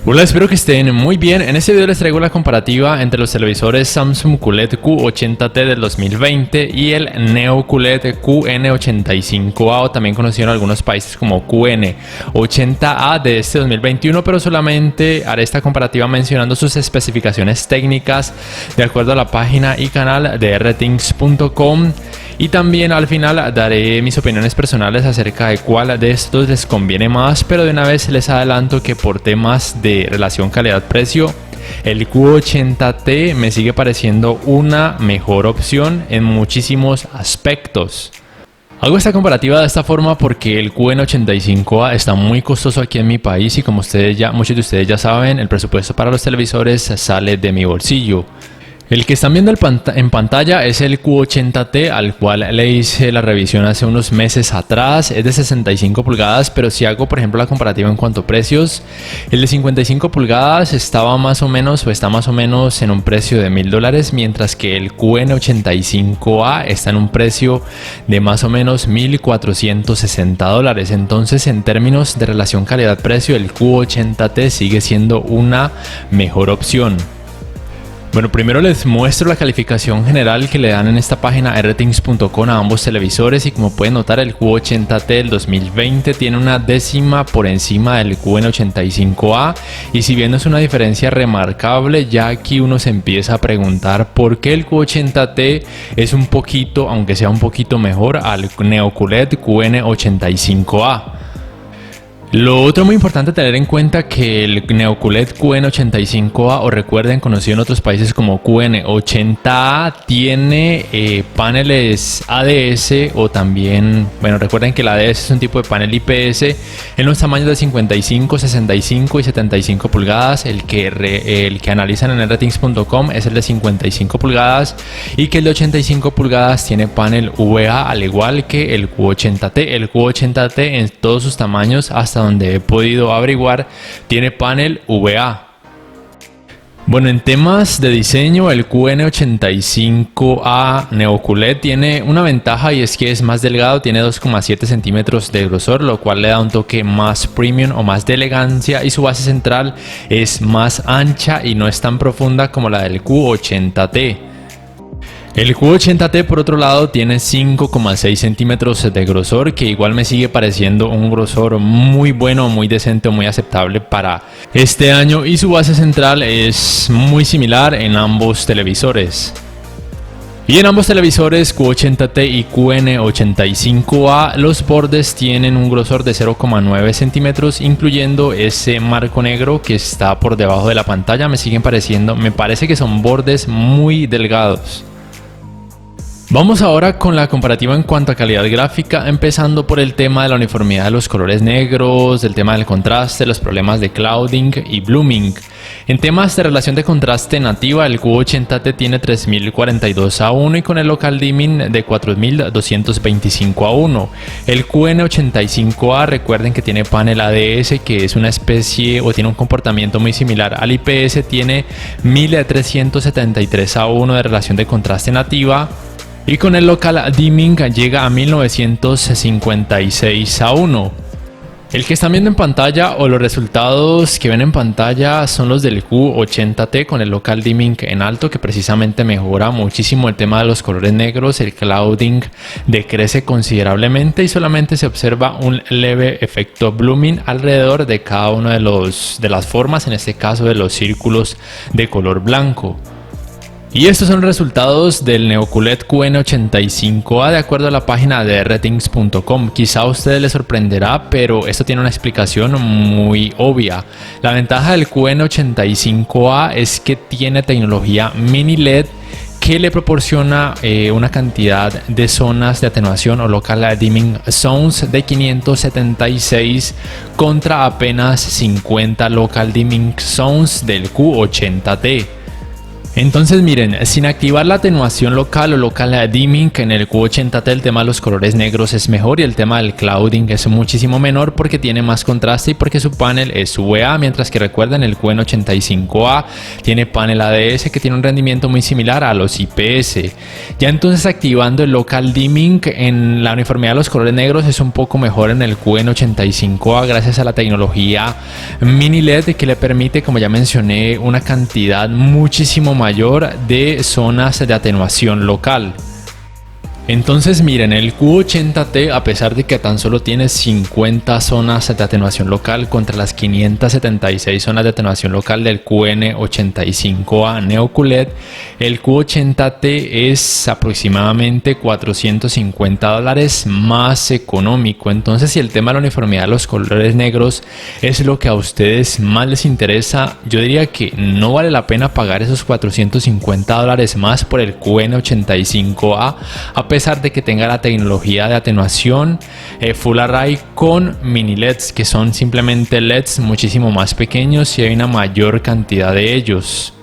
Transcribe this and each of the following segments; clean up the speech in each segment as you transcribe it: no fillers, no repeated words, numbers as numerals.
Hola, espero que estén muy bien. En este video les traigo la comparativa entre los televisores Samsung QLED Q80T del 2020 y el Neo QLED QN85A, o también conocido en algunos países como QN80A de este 2021, pero solamente haré esta comparativa mencionando sus especificaciones técnicas de acuerdo a la página y canal de rthings.com. Y también al final daré mis opiniones personales acerca de cuál de estos les conviene más, pero de una vez les adelanto que por temas de relación calidad-precio, el Q80T me sigue pareciendo una mejor opción en muchísimos aspectos. Hago esta comparativa de esta forma porque el QN85A está muy costoso aquí en mi país y como muchos de ustedes ya saben, el presupuesto para los televisores sale de mi bolsillo. El que están viendo en pantalla es el Q80T, al cual le hice la revisión hace unos meses atrás. Es de 65 pulgadas, pero si hago por ejemplo la comparativa en cuanto a precios, el de 55 pulgadas está más o menos en un precio de $1000, mientras que el QN85A está en un precio de más o menos $1460. Entonces, en términos de relación calidad-precio, el Q80T sigue siendo una mejor opción. Bueno, primero les muestro la calificación general que le dan en esta página rthings.com a ambos televisores, y como pueden notar, el Q80T del 2020 tiene una décima por encima del QN85A, y si bien no es una diferencia remarcable, ya aquí uno se empieza a preguntar por qué el Q80T es un poquito, aunque sea un poquito mejor al Neo QLED QN85A. Lo otro muy importante tener en cuenta que el Neo QLED QN85A, o recuerden conocido en otros países como QN80A, tiene paneles ADS, o también, bueno, recuerden que el ADS es un tipo de panel IPS en los tamaños de 55, 65 y 75 pulgadas. El que analizan en rthings.com es el de 55 pulgadas, y que el de 85 pulgadas tiene panel VA, al igual que el Q80T. El Q80T en todos sus tamaños, hasta donde he podido averiguar, tiene panel VA. Bueno, en temas de diseño, el QN85A Neo QLED tiene una ventaja, y es que es más delgado, tiene 2,7 centímetros de grosor, lo cual le da un toque más premium o más de elegancia, y su base central es más ancha y no es tan profunda como la del Q80T. El Q80T, por otro lado, tiene 5,6 centímetros de grosor, que igual me sigue pareciendo un grosor muy bueno, muy decente, muy aceptable para este año, y su base central es muy similar en ambos televisores. Y en ambos televisores, Q80T y QN85A, los bordes tienen un grosor de 0,9 centímetros, incluyendo ese marco negro que está por debajo de la pantalla. Me parece que son bordes muy delgados. Vamos ahora con la comparativa en cuanto a calidad gráfica, empezando por el tema de la uniformidad de los colores negros, el tema del contraste, los problemas de clouding y blooming. En temas de relación de contraste nativa, el Q80T tiene 3042:1 y con el local dimming de 4225:1. El QN85A, recuerden que tiene panel ADS, que es una especie o tiene un comportamiento muy similar al IPS, tiene 1373:1 de relación de contraste nativa. Y con el local dimming llega a 1956:1. El que están viendo en pantalla, o los resultados que ven en pantalla, son los del Q80T con el local dimming en alto, que precisamente mejora muchísimo el tema de los colores negros. El clouding decrece considerablemente y solamente se observa un leve efecto blooming alrededor de cada uno de las formas, en este caso de los círculos de color blanco. Y estos son los resultados del Neo QLED QN85A de acuerdo a la página de rthings.com. Quizá a ustedes les sorprenderá, pero esto tiene una explicación muy obvia. La ventaja del QN85A es que tiene tecnología mini LED, que le proporciona una cantidad de zonas de atenuación o local dimming zones de 576 contra apenas 50 local dimming zones del Q80T. Entonces miren, sin activar la atenuación local o local dimming, en el Q80T el tema de los colores negros es mejor y el tema del clouding es muchísimo menor porque tiene más contraste y porque su panel es VA, mientras que recuerden el QN85A tiene panel ADS que tiene un rendimiento muy similar a los IPS. Ya entonces activando el local dimming en la uniformidad de los colores negros es un poco mejor en el QN85A gracias a la tecnología Mini LED que le permite, como ya mencioné, una cantidad muchísimo mayor de zonas de atenuación local. Entonces miren, el Q80T, a pesar de que tan solo tiene 50 zonas de atenuación local contra las 576 zonas de atenuación local del QN85A Neo QLED, el Q80T es aproximadamente $450 más económico. Entonces, si el tema de la uniformidad de los colores negros es lo que a ustedes más les interesa, yo diría que no vale la pena pagar esos $450 más por el QN85A, a pesar de que tenga la tecnología de atenuación Full Array con mini LEDs, que son simplemente LEDs muchísimo más pequeños y hay una mayor cantidad de ellos.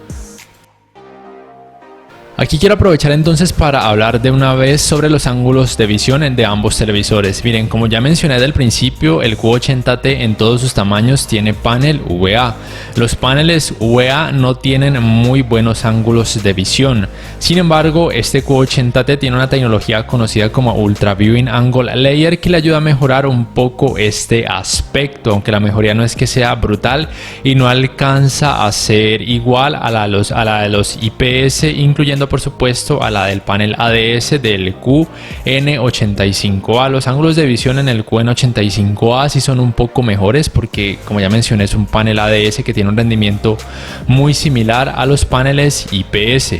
Aquí quiero aprovechar entonces para hablar de una vez sobre los ángulos de visión de ambos televisores. Miren, como ya mencioné desde el principio, el Q80T en todos sus tamaños tiene panel VA. Los paneles VA no tienen muy buenos ángulos de visión. Sin embargo, este Q80T tiene una tecnología conocida como Ultra Viewing Angle Layer que le ayuda a mejorar un poco este aspecto, aunque la mejoría no es que sea brutal y no alcanza a ser igual a la de los IPS, incluyendo por supuesto a la del panel ADS del QN85A. Los ángulos de visión en el QN85A sí son un poco mejores porque, como ya mencioné, es un panel ADS que tiene un rendimiento muy similar a los paneles IPS.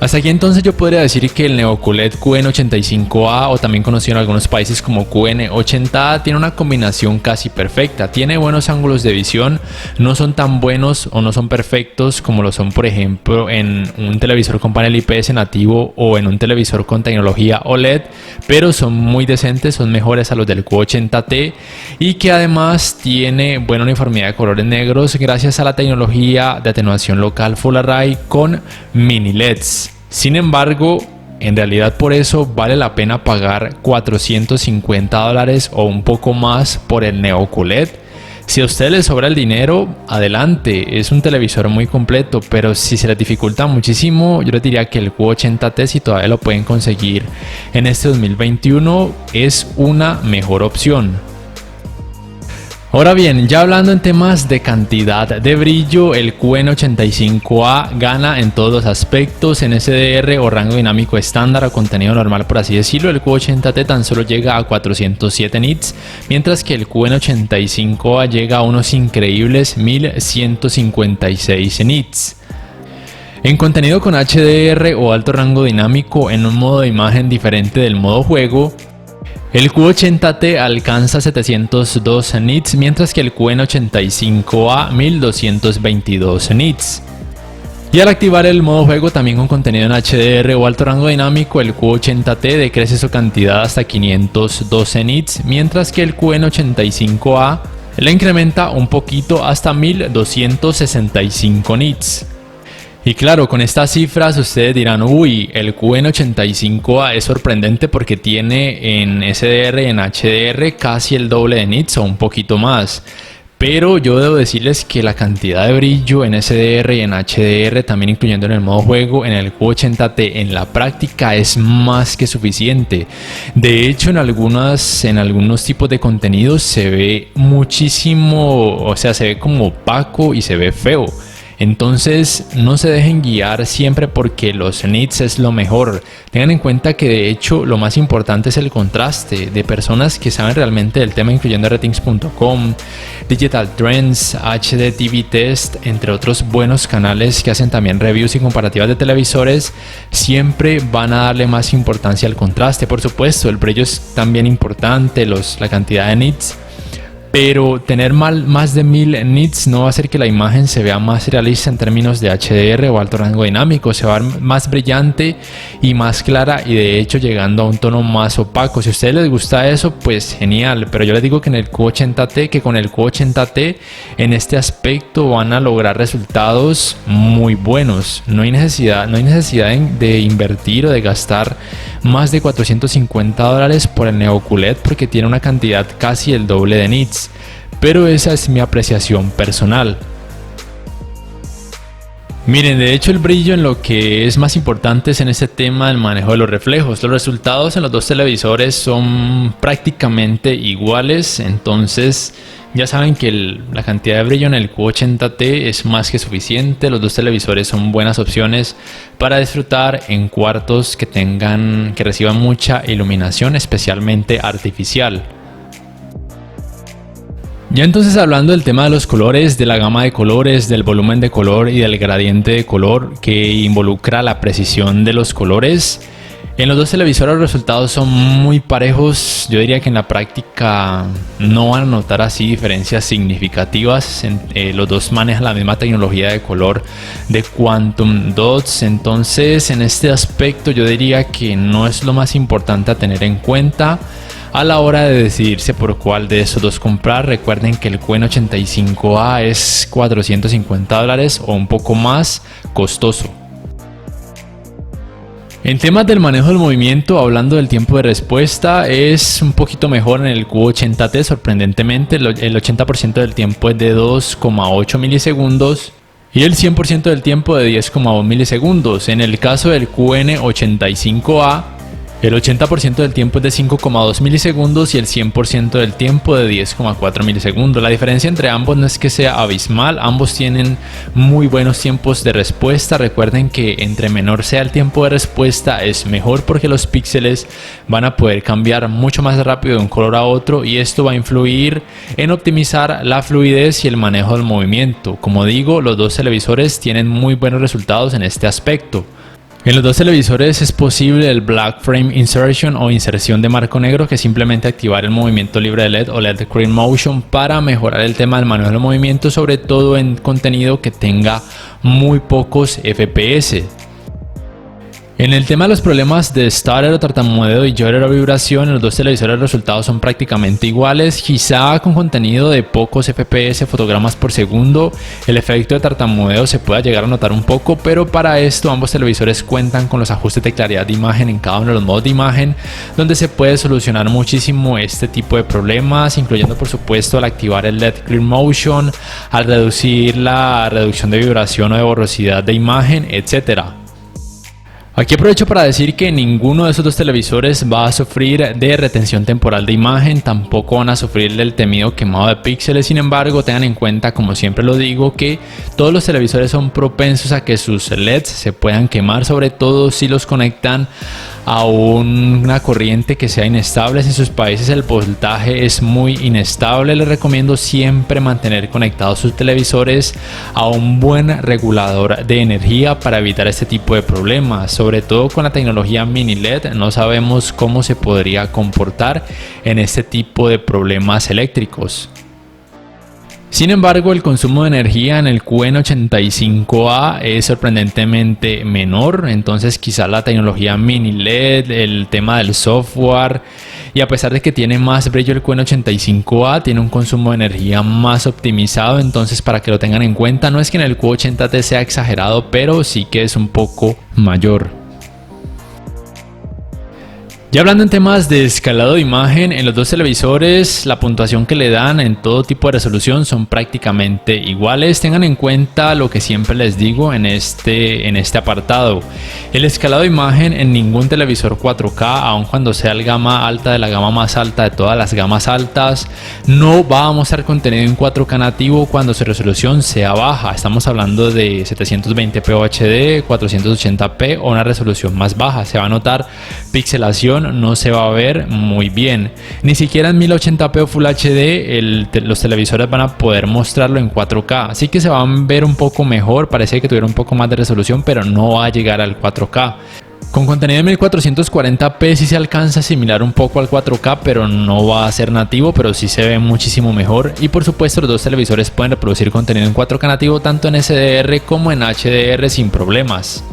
Hasta aquí entonces yo podría decir que el Neo QLED QN85A, o también conocido en algunos países como QN80A, tiene una combinación casi perfecta. Tiene buenos ángulos de visión, no son tan buenos o no son perfectos como lo son por ejemplo en un televisor con panel IPS nativo o en un televisor con tecnología OLED, pero son muy decentes, son mejores a los del Q80T, y que además tiene buena uniformidad de colores negros gracias a la tecnología de atenuación local Full Array con mini LEDs. Sin embargo, en realidad por eso vale la pena pagar $450 o un poco más por el Neo QLED. Si a usted le sobra el dinero, adelante, es un televisor muy completo, pero si se les dificulta muchísimo, yo les diría que el Q80T, si todavía lo pueden conseguir en este 2021, es una mejor opción. Ahora bien, ya hablando en temas de cantidad de brillo, el QN85A gana en todos los aspectos. En SDR o rango dinámico estándar o contenido normal, por así decirlo, el Q80T tan solo llega a 407 nits, mientras que el QN85A llega a unos increíbles 1156 nits. En contenido con HDR o alto rango dinámico en un modo de imagen diferente del modo juego, el Q80T alcanza 702 nits, mientras que el QN85A 1222 nits. Y al activar el modo juego también con contenido en HDR o alto rango dinámico, el Q80T decrece su cantidad hasta 512 nits, mientras que el QN85A le incrementa un poquito hasta 1265 nits. Y claro, con estas cifras ustedes dirán, uy, el QN85A es sorprendente porque tiene en SDR y en HDR casi el doble de nits o un poquito más. Pero yo debo decirles que la cantidad de brillo en SDR y en HDR, también incluyendo en el modo juego, en el Q80T en la práctica es más que suficiente. De hecho, en algunos tipos de contenidos se ve muchísimo, o sea, se ve como opaco y se ve feo. Entonces no se dejen guiar siempre porque los nits es lo mejor. Tengan en cuenta que de hecho lo más importante es el contraste de personas que saben realmente del tema, incluyendo Ratings.com, Digital Trends, HD TV Test, entre otros buenos canales que hacen también reviews y comparativas de televisores. Siempre van a darle más importancia al contraste. Por supuesto, el brillo es también importante, la cantidad de nits, pero tener más de 1000 nits no va a hacer que la imagen se vea más realista en términos de HDR o alto rango dinámico. Se va a ver más brillante y más clara, y de hecho llegando a un tono más opaco. Si a ustedes les gusta eso, pues genial, pero yo les digo que con el Q80T en este aspecto van a lograr resultados muy buenos. No hay necesidad de invertir o de gastar más de $450 por el Neo QLED, porque tiene una cantidad casi el doble de nits, pero esa es mi apreciación personal. Miren, de hecho el brillo en lo que es más importante es en este tema del manejo de los reflejos. Los resultados en los dos televisores son prácticamente iguales, entonces ya saben que la cantidad de brillo en el Q80T es más que suficiente. Los dos televisores son buenas opciones para disfrutar en cuartos que reciban mucha iluminación, especialmente artificial. Ya entonces, hablando del tema de los colores, de la gama de colores, del volumen de color y del gradiente de color que involucra la precisión de los colores, en los dos televisores los resultados son muy parejos. Yo diría que en la práctica no van a notar así diferencias significativas. Los dos manejan la misma tecnología de color de Quantum Dots, entonces en este aspecto yo diría que no es lo más importante a tener en cuenta a la hora de decidirse por cuál de esos dos comprar. Recuerden que el QN85A es $450 o un poco más costoso. En temas del manejo del movimiento, hablando del tiempo de respuesta, es un poquito mejor en el Q80T, sorprendentemente. El 80% del tiempo es de 2,8 milisegundos y el 100% del tiempo de 10,2 milisegundos. En el caso del QN85A, el 80% del tiempo es de 5,2 milisegundos y el 100% del tiempo de 10,4 milisegundos. La diferencia entre ambos no es que sea abismal, ambos tienen muy buenos tiempos de respuesta. Recuerden que entre menor sea el tiempo de respuesta es mejor, porque los píxeles van a poder cambiar mucho más rápido de un color a otro, y esto va a influir en optimizar la fluidez y el manejo del movimiento. Como digo, los dos televisores tienen muy buenos resultados en este aspecto. En los dos televisores es posible el Black Frame Insertion o inserción de marco negro, que es simplemente activar el movimiento libre de LED o LED Screen Motion para mejorar el tema del manejo del movimiento, sobre todo en contenido que tenga muy pocos FPS. En el tema de los problemas de stutter o tartamudeo y stutter o vibración, en los dos televisores los resultados son prácticamente iguales. Quizá con contenido de pocos FPS, fotogramas por segundo, el efecto de tartamudeo se pueda llegar a notar un poco, pero para esto ambos televisores cuentan con los ajustes de claridad de imagen en cada uno de los modos de imagen, donde se puede solucionar muchísimo este tipo de problemas, incluyendo por supuesto al activar el LED Clear Motion, al reducir la reducción de vibración o de borrosidad de imagen, etcétera. Aquí aprovecho para decir que ninguno de esos dos televisores va a sufrir de retención temporal de imagen, tampoco van a sufrir del temido quemado de píxeles. Sin embargo, tengan en cuenta, como siempre lo digo, que todos los televisores son propensos a que sus LEDs se puedan quemar, sobre todo si los conectan a una corriente que sea inestable. Si en sus países el voltaje es muy inestable, les recomiendo siempre mantener conectados sus televisores a un buen regulador de energía para evitar este tipo de problemas. Sobre todo con la tecnología mini LED, no sabemos cómo se podría comportar en este tipo de problemas eléctricos. Sin embargo, el consumo de energía en el QN85A es sorprendentemente menor, entonces quizá la tecnología mini LED, el tema del software, y a pesar de que tiene más brillo el QN85A, tiene un consumo de energía más optimizado, entonces para que lo tengan en cuenta. No es que en el Q80T sea exagerado, pero sí que es un poco mayor. Ya hablando en temas de escalado de imagen, en los dos televisores la puntuación que le dan en todo tipo de resolución son prácticamente iguales. Tengan en cuenta lo que siempre les digo en este apartado. El escalado de imagen en ningún televisor 4K, aun cuando sea el gama alta de la gama más alta de todas las gamas altas, no va a mostrar contenido en 4K nativo cuando su resolución sea baja. Estamos hablando de 720p HD, 480p o una resolución más baja. Se va a notar pixelación, no se va a ver muy bien. Ni siquiera en 1080p o Full HD los televisores van a poder mostrarlo en 4K, así que se van a ver un poco mejor. Parece que tuviera un poco más de resolución, pero no va a llegar al 4K. Con contenido de 1440p sí se alcanza a asimilar un poco al 4K, pero no va a ser nativo, pero sí se ve muchísimo mejor. Y por supuesto los dos televisores pueden reproducir contenido en 4K nativo tanto en SDR como en HDR sin problemas.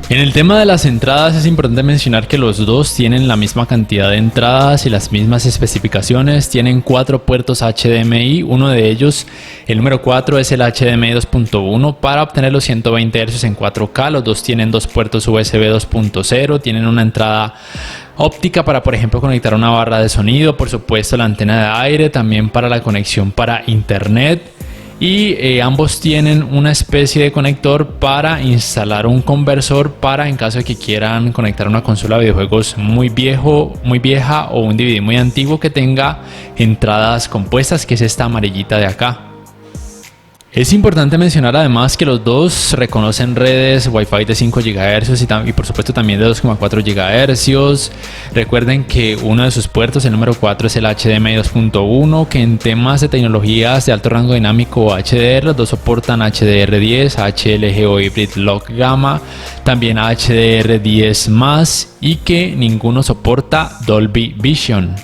En el tema de las entradas es importante mencionar que los dos tienen la misma cantidad de entradas y las mismas especificaciones. Tienen 4 puertos HDMI, uno de ellos, el número 4, es el HDMI 2.1 para obtener los 120 Hz en 4K. Los dos tienen 2 puertos USB 2.0, tienen una entrada óptica para, por ejemplo, conectar una barra de sonido, por supuesto la antena de aire, también para la conexión para internet. Y ambos tienen una especie de conector para instalar un conversor para en caso de que quieran conectar una consola de videojuegos muy vieja o un DVD muy antiguo que tenga entradas compuestas, que es esta amarillita de acá. Es importante mencionar además que los dos reconocen redes Wi-Fi de 5 GHz y por supuesto también de 2,4 GHz. Recuerden que uno de sus puertos, el número 4, es el HDMI 2.1, que en temas de tecnologías de alto rango dinámico o HDR, los dos soportan HDR10, HLG o Hybrid Lock Gamma, también HDR10+, y que ninguno soporta Dolby Vision.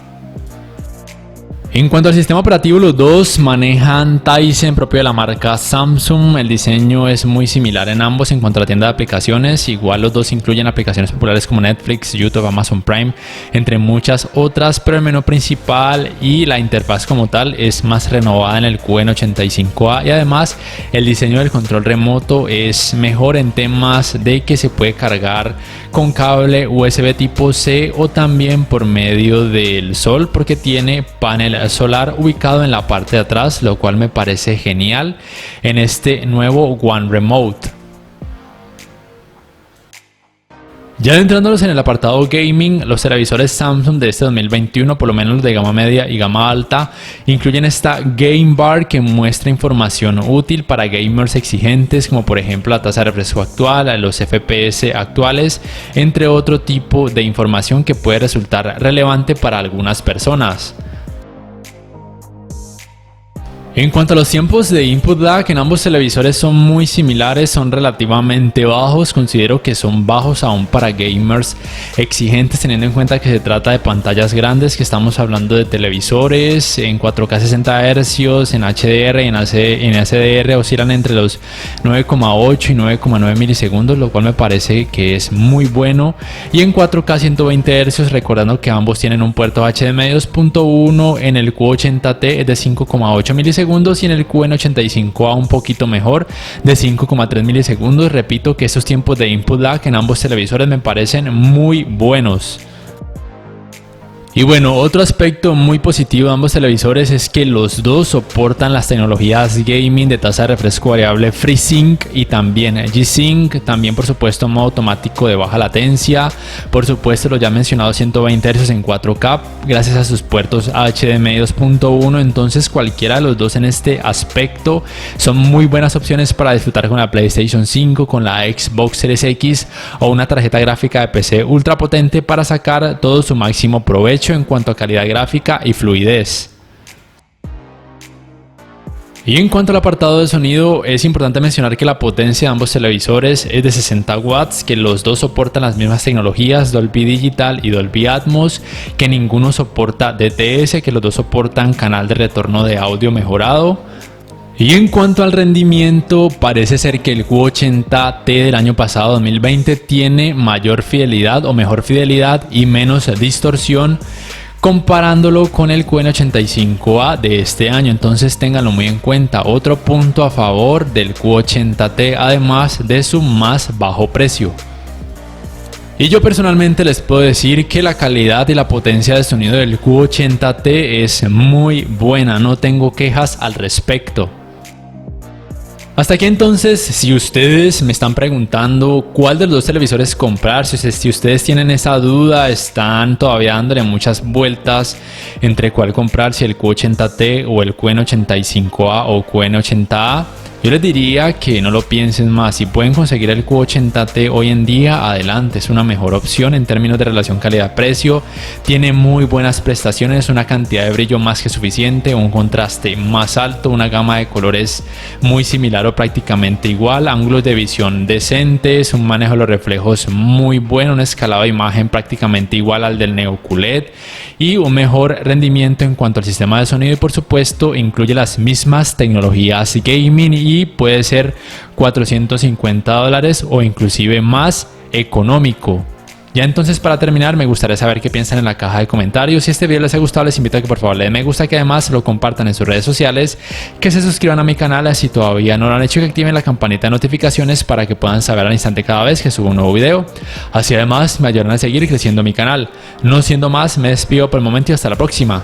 En cuanto al sistema operativo, los dos manejan Tizen, propio de la marca Samsung. El diseño es muy similar en ambos. En cuanto a la tienda de aplicaciones, igual los dos incluyen aplicaciones populares como Netflix, YouTube, Amazon Prime, entre muchas otras, pero el menú principal y la interfaz como tal es más renovada en el QN85A, y además el diseño del control remoto es mejor en temas de que se puede cargar con cable USB tipo C o también por medio del sol, porque tiene panel solar ubicado en la parte de atrás, lo cual me parece genial en este nuevo One Remote. Ya adentrándonos en el apartado gaming, los televisores Samsung de este 2021, por lo menos los de gama media y gama alta, incluyen esta Game Bar que muestra información útil para gamers exigentes, como por ejemplo la tasa de refresco actual, los FPS actuales, entre otro tipo de información que puede resultar relevante para algunas personas. En cuanto a los tiempos de input lag, en ambos televisores son muy similares, son relativamente bajos. Considero que son bajos aún para gamers exigentes, teniendo en cuenta que se trata de pantallas grandes, que estamos hablando de televisores en 4K 60 Hz, en HDR y en SDR oscilan entre los 9,8 y 9,9 milisegundos, lo cual me parece que es muy bueno. Y en 4K 120 Hz, recordando que ambos tienen un puerto HDMI 2.1, en el Q80T es de 5,8 milisegundos y en el QN85A un poquito mejor, de 5,3 milisegundos. Repito que estos tiempos de input lag en ambos televisores me parecen muy buenos. Y bueno, otro aspecto muy positivo de ambos televisores es que los dos soportan las tecnologías gaming de tasa de refresco variable FreeSync y también G-Sync, también por supuesto modo automático de baja latencia, por supuesto los ya mencionados 120 Hz en 4K gracias a sus puertos HDMI 2.1, entonces cualquiera de los dos en este aspecto son muy buenas opciones para disfrutar con la PlayStation 5, con la Xbox Series X o una tarjeta gráfica de PC ultra potente para sacar todo su máximo provecho en cuanto a calidad gráfica y fluidez. Y en cuanto al apartado de sonido, es importante mencionar que la potencia de ambos televisores es de 60 watts, que los dos soportan las mismas tecnologías Dolby Digital y Dolby Atmos, que ninguno soporta DTS, que los dos soportan canal de retorno de audio mejorado. Y en cuanto al rendimiento, parece ser que el Q80T del año pasado 2020 tiene mayor fidelidad o mejor fidelidad y menos distorsión comparándolo con el QN85A de este año, entonces ténganlo muy en cuenta. Otro punto a favor del Q80T, además de su más bajo precio. Y yo personalmente les puedo decir que la calidad y la potencia de sonido del Q80T es muy buena, no tengo quejas al respecto. Hasta aquí entonces, si ustedes me están preguntando cuál de los dos televisores comprar, si ustedes tienen esa duda, están todavía dándole muchas vueltas entre cuál comprar, si el Q80T o el QN85A o QN80A, Yo les diría que no lo piensen más. Si pueden conseguir el Q80T hoy en día, adelante, es una mejor opción en términos de relación calidad-precio. Tiene muy buenas prestaciones, una cantidad de brillo más que suficiente, un contraste más alto, una gama de colores muy similar o prácticamente igual, ángulos de visión decentes, un manejo de los reflejos muy bueno, un escalado de imagen prácticamente igual al del Neo QLED y un mejor rendimiento en cuanto al sistema de sonido, y por supuesto incluye las mismas tecnologías gaming y puede ser $450 o inclusive más económico. Ya entonces, para terminar, me gustaría saber qué piensan en la caja de comentarios. Si este video les ha gustado, les invito a que por favor le den me gusta, que además lo compartan en sus redes sociales, que se suscriban a mi canal si todavía no lo han hecho, que activen la campanita de notificaciones para que puedan saber al instante cada vez que subo un nuevo video. Así además me ayudarán a seguir creciendo mi canal. No siendo más, me despido por el momento y hasta la próxima.